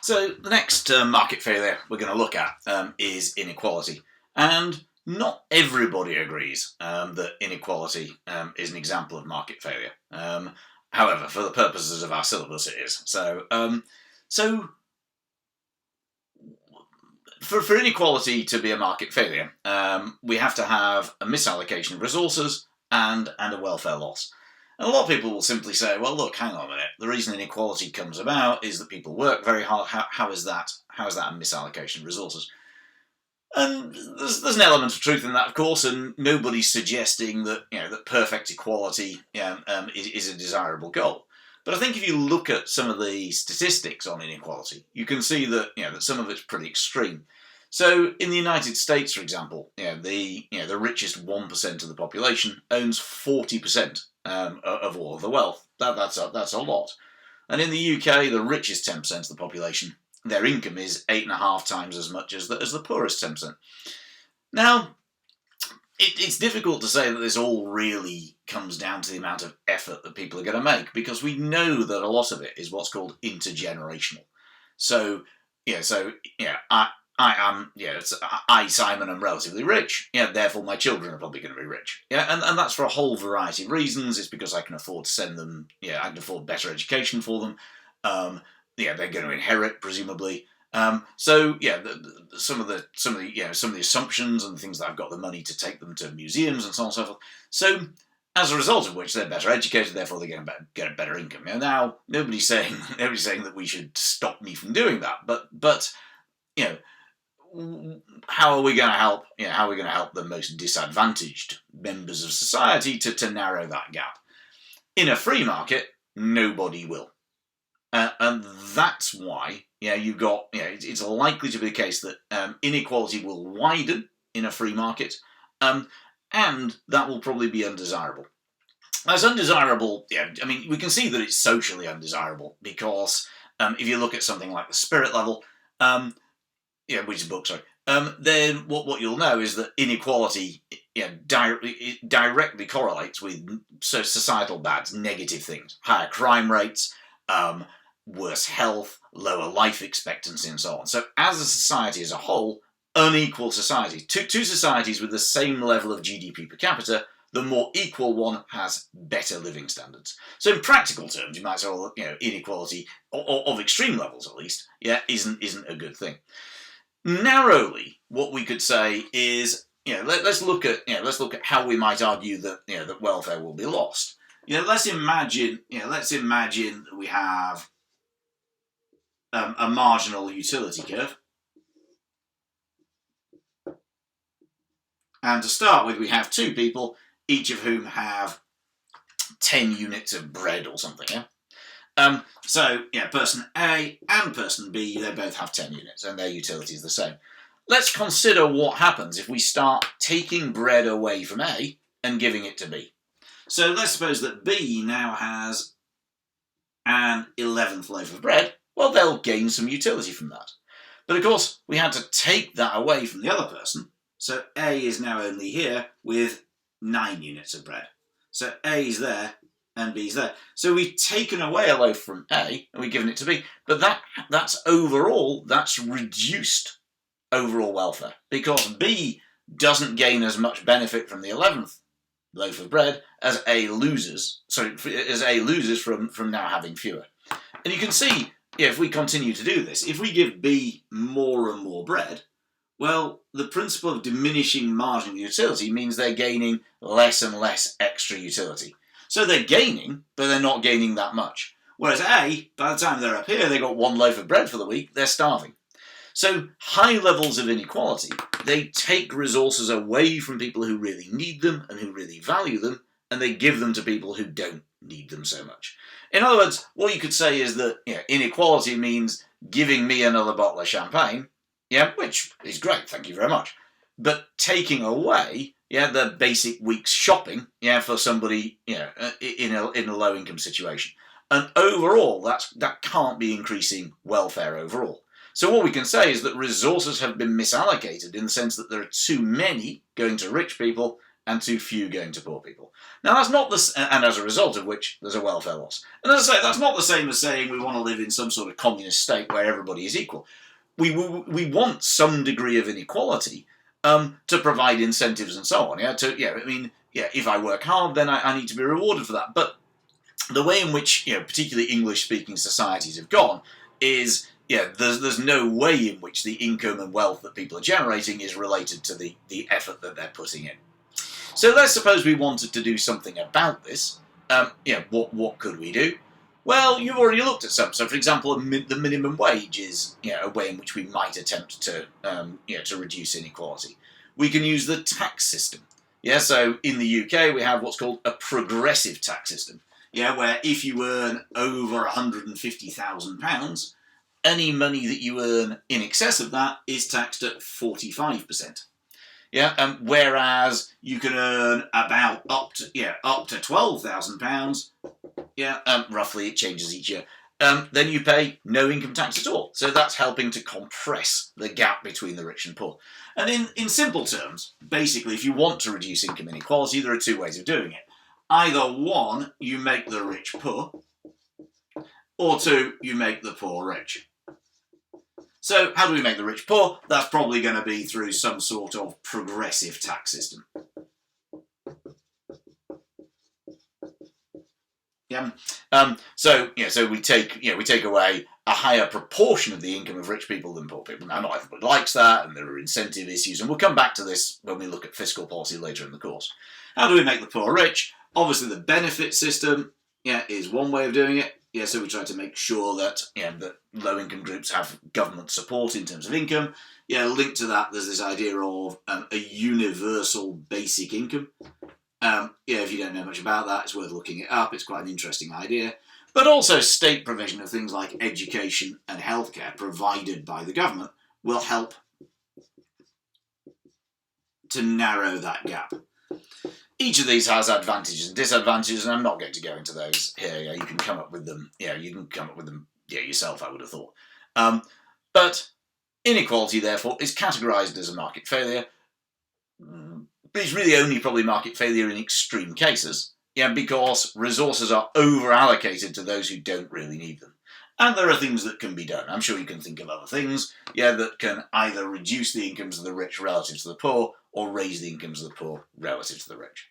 So the next market failure we're going to look at is inequality. And not everybody agrees that inequality is an example of market failure. However, for the purposes of our syllabus, it is. So for inequality to be a market failure, we have to have a misallocation of resources and a welfare loss. And a lot of people will simply say, well, look, hang on a minute. The reason inequality comes about is that people work very hard. How is that a misallocation of resources? And there's an element of truth in that, of course, and nobody's suggesting that that perfect equality is a desirable goal. But I think if you look at some of the statistics on inequality, you can see that that some of it's pretty extreme. So in the United States, for example, the richest 1% of the population owns 40% of all of the wealth. That's a lot. And in the UK, the richest 10% of the population, their income is 8.5 times as much as the poorest 10%. Now, it's difficult to say that this all really comes down to the amount of effort that people are going to make, because we know that a lot of it is what's called intergenerational. So, I, Simon, am relatively rich. Therefore my children are probably going to be rich. And that's for a whole variety of reasons. It's because I can afford to send them. I can afford better education for them. They're going to inherit, presumably. Some of the assumptions and the things that I've got the money to take them to museums and so on and so forth. So as a result of which they're better educated, therefore they're going to get a better income. Now nobody's saying that we should stop me from doing that, but how are we going to help? How are we going to help the most disadvantaged members of society to narrow that gap? In a free market, nobody will, and that's why you've got it's likely to be the case that inequality will widen in a free market, and that will probably be undesirable. As undesirable, we can see that it's socially undesirable because if you look at something like the spirit level. Which is a book, sorry. Then what you'll know is that inequality directly correlates with societal bads, negative things, higher crime rates, worse health, lower life expectancy, and so on. So as a society as a whole, unequal society, two societies with the same level of GDP per capita, the more equal one has better living standards. So in practical terms, you might say, well, inequality of extreme levels at least, isn't a good thing. Narrowly, what we could say is, let's look at how we might argue that that welfare will be lost. Let's imagine that we have a marginal utility curve, and to start with, we have two people, each of whom have 10 units of bread or something. Person A and person B, they both have 10 units and their utility is the same. Let's consider what happens if we start taking bread away from A and giving it to B. So let's suppose that B now has an 11th loaf of bread. Well, they'll gain some utility from that. But of course, we had to take that away from the other person. So A is now only here with 9 units of bread. So A is there and B's there. So we've taken away a loaf from A and we've given it to B. But that's reduced overall welfare, because B doesn't gain as much benefit from the 11th loaf of bread as A loses. As A loses from now having fewer. And you can see, if we continue to do this, if we give B more and more bread, well, the principle of diminishing marginal utility means they're gaining less and less extra utility. So they're gaining, but they're not gaining that much. Whereas A, by the time they're up here, they got 1 loaf of bread for the week, they're starving. So high levels of inequality, they take resources away from people who really need them and who really value them, and they give them to people who don't need them so much. In other words, what you could say is that inequality means giving me another bottle of champagne, which is great, thank you very much. But taking away the basic week's shopping for somebody in a low income situation. And overall, that can't be increasing welfare overall. So what we can say is that resources have been misallocated in the sense that there are too many going to rich people and too few going to poor people. Now that's not and as a result of which there's a welfare loss. And as I say, that's not the same as saying we want to live in some sort of communist state where everybody is equal. We want some degree of inequality to provide incentives and so on. If I work hard, then I need to be rewarded for that. But the way in which, particularly English-speaking societies have gone is, there's no way in which the income and wealth that people are generating is related to the effort that they're putting in. So let's suppose we wanted to do something about this. What could we do? Well, you've already looked at some. So, for example, the minimum wage is a way in which we might attempt to reduce inequality. We can use the tax system. So in the UK we have what's called a progressive tax system. Where if you earn over £150,000, any money that you earn in excess of that is taxed at 45%. Whereas you can earn about up to £12,000. Roughly, it changes each year. Then you pay no income tax at all. So that's helping to compress the gap between the rich and poor. And in simple terms, basically, if you want to reduce income inequality, there are two ways of doing it. Either one, you make the rich poor, or two, you make the poor rich. So how do we make the rich poor? That's probably going to be through some sort of progressive tax system. So we take away a higher proportion of the income of rich people than poor people. Now, not everybody likes that, and there are incentive issues, and we'll come back to this when we look at fiscal policy later in the course. How do we make the poor rich? Obviously, the benefit system, is one way of doing it. So we try to make sure that that low-income groups have government support in terms of income. Linked to that, there's this idea of a universal basic income. If you don't know much about that, it's worth looking it up. It's quite an interesting idea. But also state provision of things like education and healthcare provided by the government will help to narrow that gap. Each of these has advantages and disadvantages, and I'm not going to go into those here. You can come up with them. You can come up with them yourself, I would have thought. But inequality, therefore, is categorised as a market failure. But it's really only probably market failure in extreme cases, because resources are over-allocated to those who don't really need them. And there are things that can be done. I'm sure you can think of other things, that can either reduce the incomes of the rich relative to the poor, or raise the incomes of the poor relative to the rich.